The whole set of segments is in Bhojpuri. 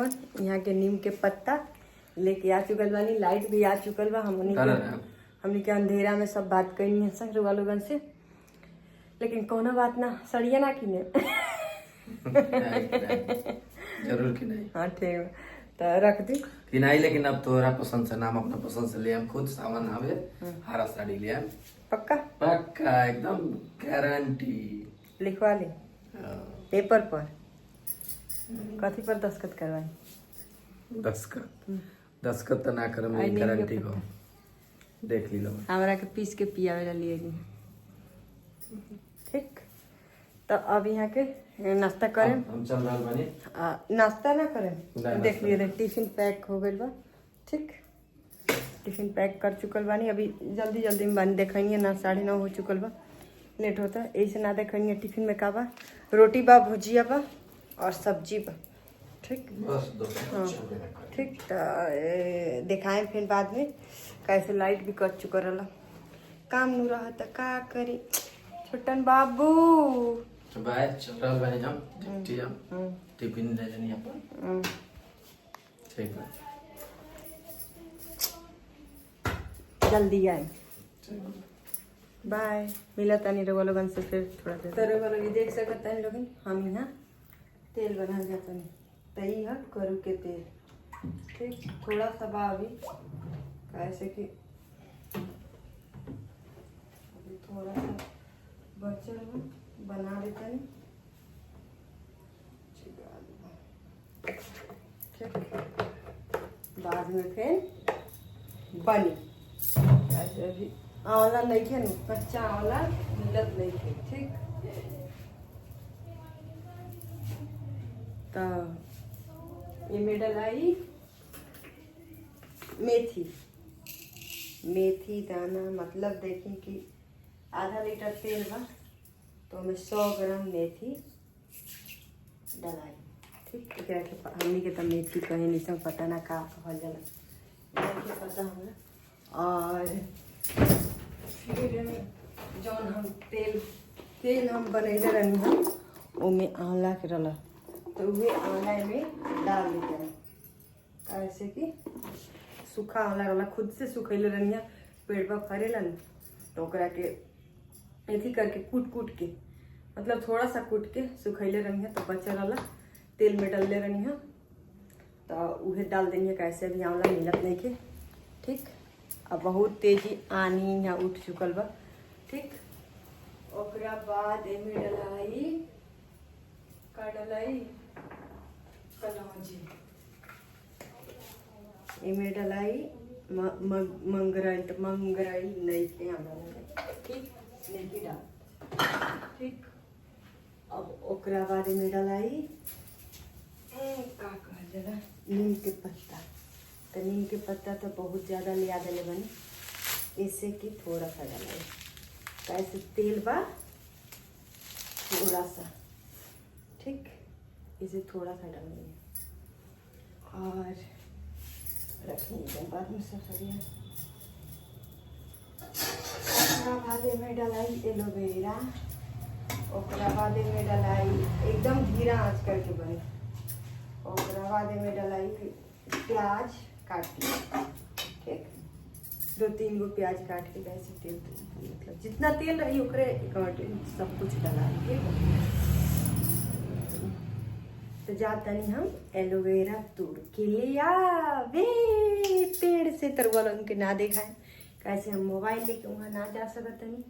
यहाँ के नीम के पत्ता लेके आ चुकल बानी, लाइट भी आ चुकल बा। हमने के अंधेरा में सब बात करनी है सर लोगन से, लेकिन कोनो बात ना, सड़िया ना किने जरूर कि नहीं। हाँ ठीक है, तो रख दी कि नहीं, लेकिन अब तोरा पसंद से, नाम अपना पसंद से ले, हम खुद सामान आवे हरा साड़ी ले आए। पक्का पक्का एकदम गारंटी। लिखवा ले पेपर पर, कथी पर दस्तखत करवाई? दस्खत तो ना करम, ये गारंटी को देख ली लो। हमरा के पीस के पियावे ला लिए ली। ठीक, तो अब यहाँ के नाश्ता करें। हम चल रहा बानी। नाश्ता ना करें, देख लिए टिफिन पैक हो गई बा। ठीक, टिफिन पैक कर चुकल बानी। अभी जल्दी जल्दी में बानी, देखेंगे ना 9:30 हो चुकल बा, लेट होता है ऐसे ना। देखेंगे टिफिन में का बा, रोटी बा, भुजिया बा और सब्जी बा। ठीक बस हाँ ठीक, तो दिखाएं फिर बाद में। कैसे लाइट भी कट चुका रहा, काम नहीं रहा था, का करी छोटन बाबू। बाय चल रहा बानी हम टिफिन ले लेनी अपन। ठीक है, जल्दी आए। बाय, मिला तानी रवा लोगन से फिर थोड़ा देर। तो रवा लोग देख सकता है लोगन, हम यहाँ तेल बना जाता नहीं, तई है करू के तेल। ठीक, थोड़ा सा बा अभी, कैसे कि अभी थोड़ा सा बचल है, बना देते हैं। ठीक, बाद में फिर बनी। ऐसे अभी आंवला नहीं है ना, कच्चा आंवला मिलत नहीं है। ठीक, तो ये में डलाई मेथी दाना, मतलब देखी कि आधा लीटर तेल बा, तो हमें 100 ग्राम मेथी डलाई। ठीक, एकरा के हमनी के तो मेथी कहे नहीं, सब पता ना का कहल जाला, नहीं पता हमरा। और फिर जौन हम तेल हम बनैले रहनी हम, ओमे आंवला के रला, तो वे आंवला में डाल देते हैं। कैसे कि सूखा आंवला वाला खुद से सुखैले रहनी, पेड़ पर फरेला न, तो ओकरा के ऐसी करके कूट के, मतलब थोड़ा सा कूट के सुखैले रहनी है, तो बचल वाला तेल में डालले रहनी है, तो उहे डाल देनी है। कैसे अभी आंवला मिलत नहीं के। ठीक, अब बहुत तेजी आनी यहाँ उठ चुकल बा। ठीक, ओकरा बाद एमे डलाई कलौंजी, एमे डलाई मंगरई नहीं के हमरा। ठीक, नहीं की डाल। ठीक, अब ओकरा बाद में डलाई का कहल जाला, नीम के पत्ता। तो नीम के पत्ता तो बहुत ज़्यादा लिया दिले बनी, इससे कि थोड़ा सा डलाई। कैसे तेल बा थोड़ा सा। ठीक, इसे थोड़ा सा डालेंगे और रखेंगे बाद में सब सरिया। ओकरा बाद में डलाई एलोवेरा, ओकरा बाद में डलाई एकदम धीरा आंच करके बने। ओकरा बाद में डलाई प्याज काट के। ठीक, 2-3 गो प्याज काट के, कैसे तेल, मतलब जितना तेल रही ओकरे सब कुछ डलाई के। तो जाता नहीं हम एलोवेरा तोड़ के ले आवे पेड़ से। तरुआ लोगन के ना देखा है, कैसे हम मोबाइल लेके वहाँ ना जा सकते नहीं,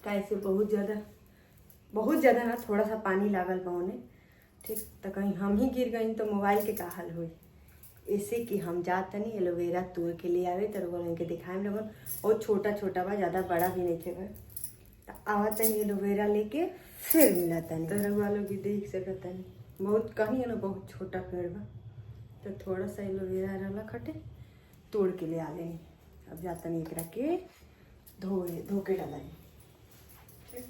कैसे बहुत ज़्यादा ना, थोड़ा सा पानी लागल पाने। ठीक, तो कहीं हम ही गिर गई तो मोबाइल के का हाल हुई। ऐसे कि हम जाते नहीं एलोवेरा तोड़ के ले आवे, तरुआ लोगन के दिखाए लोगन। और छोटा छोटा बा, ज़्यादा बड़ा भी नहीं थे। तो आवत नहीं एलोवेरा लेके फिर मिलाता नहीं। तरुआ लोग भी देख सकता नहीं, बहुत कहीं है ना, बहुत छोटा पेड़ बा, तो थोड़ा सा एलोवेरा रला खटे तोड़ के ले आ लेनी। अब जाता नहीं एकरा के धो के डालाई। ठीक,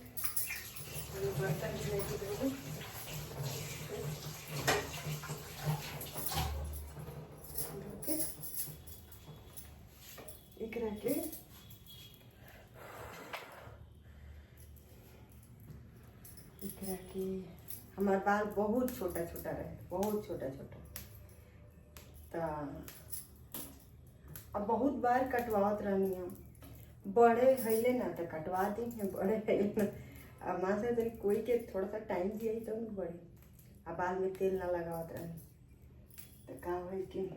बर्तन एकरा के हमार बाल बहुत छोटा छोटा रहे, बहुत छोटा छोटा। अब बहुत बार कटवावत रहनी हम, बड़े हईले ना तो कटवा दी है, बड़े हईले ना अब माँ से तरी कोई के थोड़ा सा टाइम दिया तो बड़े अब बाल में तेल ना लगावत रहनी। तो का है कि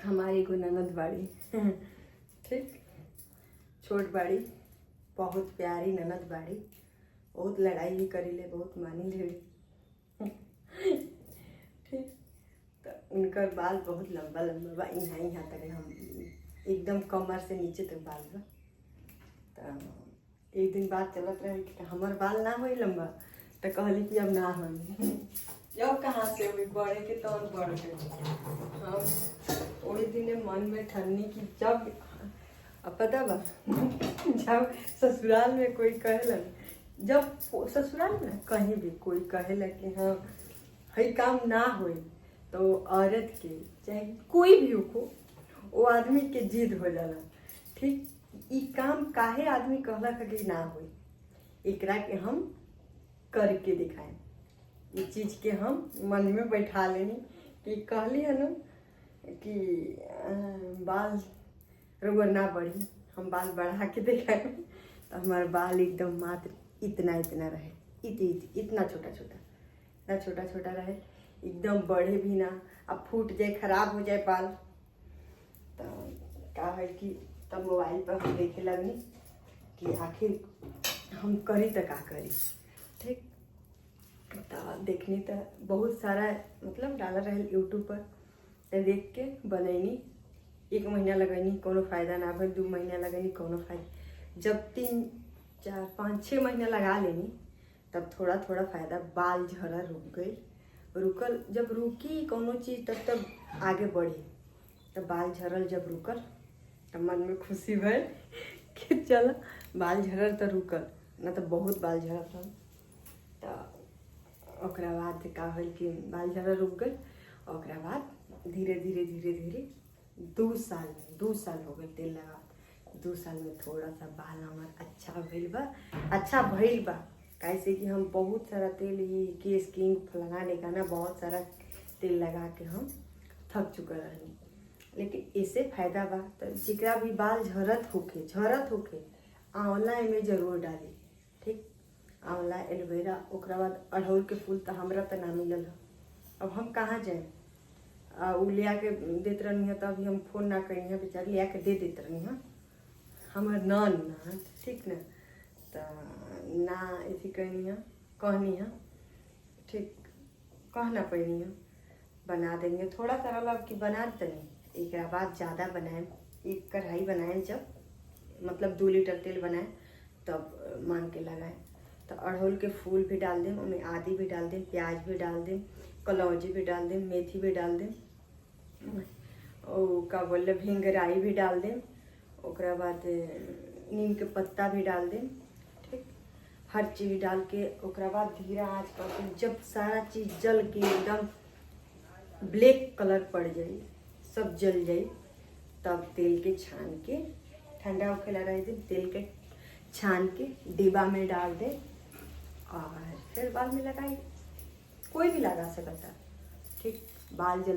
हमारी को ननद बाड़ी ठीक, छोट बाड़ी, बहुत प्यारी ननद बाड़ी, बहुत लड़ाई भी करी ले, बहुत मानी ले ठीक। तो उनका बाल बहुत लंबा लंबा बा, यहाँ यहाँ तक हम एकदम कमर से नीचे तक बाल बा। तो एक दिन बात चलत रहे कि हमार बाल ना होई लंबा, तो कहली कि अब ना होई जब कहाँ से हुई बड़े के तो बढ़ गए। हम वही दिन मन में ठन्नी की जब अब पता बा जब ससुराल में कोई कहेला, जब ससुराल में कहीं भी कोई कहेला कि हाँ हई काम ना होई, तो औरत के चाहे कोई भी हो वो आदमी के जिद हो जाला ठीक। ई काम काहे आदमी कहला कि ना होई, एकरा के हम करके दिखाएं, ये चीज के हम मन में बैठा लेनी कि कहली है ना कि बाल रउआ ना बढ़ी, हम बाल बढ़ा के दिखाएं। तो हमारा बाल एकदम मात्र इतना इतना रहे, इतना छोटा छोटा, इतना छोटा छोटा रहे, एकदम बढ़े भी ना, अब फूट जाए खराब हो जाए बाल। तो का है कि तब मोबाइल पर हम देखे लगनी कि आखिर हम करी तो का करी ठीक। तो देखनी तो बहुत सारा मतलब डाला रहे यूट्यूब पर, तो देख के बनैनी, 1 महीना लगैनी कोनो फायदा ना भइल, 2 महीना लगैनी कोनो फायदा, जब 3 4 5 6 महीना लगा लेनी तब थोड़ा थोड़ा फायदा, बाल झड़ा रुक गई, रुकल जब रुकी कोनो चीज़ तब आगे बढ़ी, तब बाल झड़ल जब रुकल तब मन में खुशी भइल कि चल बाल झड़ल तो रुकल, ना तो बहुत बाल झड़त रहा। तो ओकरा बाद का होल कि बाल झड़ल रुक गई, ओकरा बाद धीरे धीरे धीरे धीरे 2 साल हो गए तेल लगा, 2 साल में थोड़ा सा बाल हमार अच्छा भइल बा, कैसे कि हम बहुत सारा तेल ही केस किंग फलाना ढेकाना बहुत सारा तेल लगा के हम थक चुका रहनी। लेकिन इससे फायदा बा, तो जिकरा भी बाल झरत होके आंवला में जरूर डाली ठीक, आंवला एलोवेरा, ओकरा बाद अड़हुल के फूल तो हमरा तो ना मिलल है, अब हम कहाँ जाए, उ लिया के देते रहनी है, तभी हम फोन ना करनी है, बेचारी लिया के दे देते रहनी है हमार ना ठीक ना। तो ना ऐसी कहनी है ठीक, कहना पड़नी है, बना देंगे थोड़ा सा अब कि बना देनी, एक बाद ज़्यादा बनाए, 1 कढ़ाई बनाए, जब मतलब 2 लीटर तेल बनाए तब मान के लगाए। तो अड़हुल के फूल भी डाल दें, उनमें आदि भी डाल दें, प्याज भी डाल दें, कलौजी भी डाल दें, मेथी भी डाल दें, और का बोले भिंगराई भी डाल दें, ओकरा बाद नीम के पत्ता भी डाल दें ठीक, हर चीज़ डाल के ओकरा बाद धीरा आंच करके जब सारा चीज़ जल के एकदम ब्लैक कलर पड़ जाए, सब जल जाए, तब तेल के छान के ठंडा होके रह दे, तेल के छान के डिब्बा में डाल दे और फिर बाल में लगाई, कोई भी लगा सकता ठीक, बाल जल